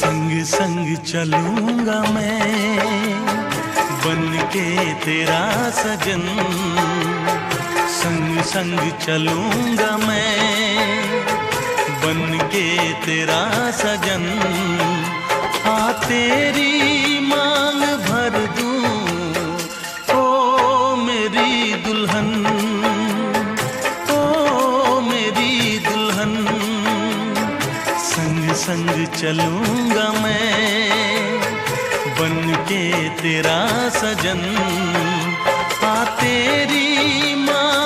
संग संग चलूंगा मैं बन के तेरा सजन, संग संग चलूंगा मैं बन के तेरा सजन। आ तेरी मांग भर दूं ओ मेरी दुल्हन, ओ मेरी दुल्हन। संग संग चलूंगा मैं बन के तेरा सजन। आ तेरी माँ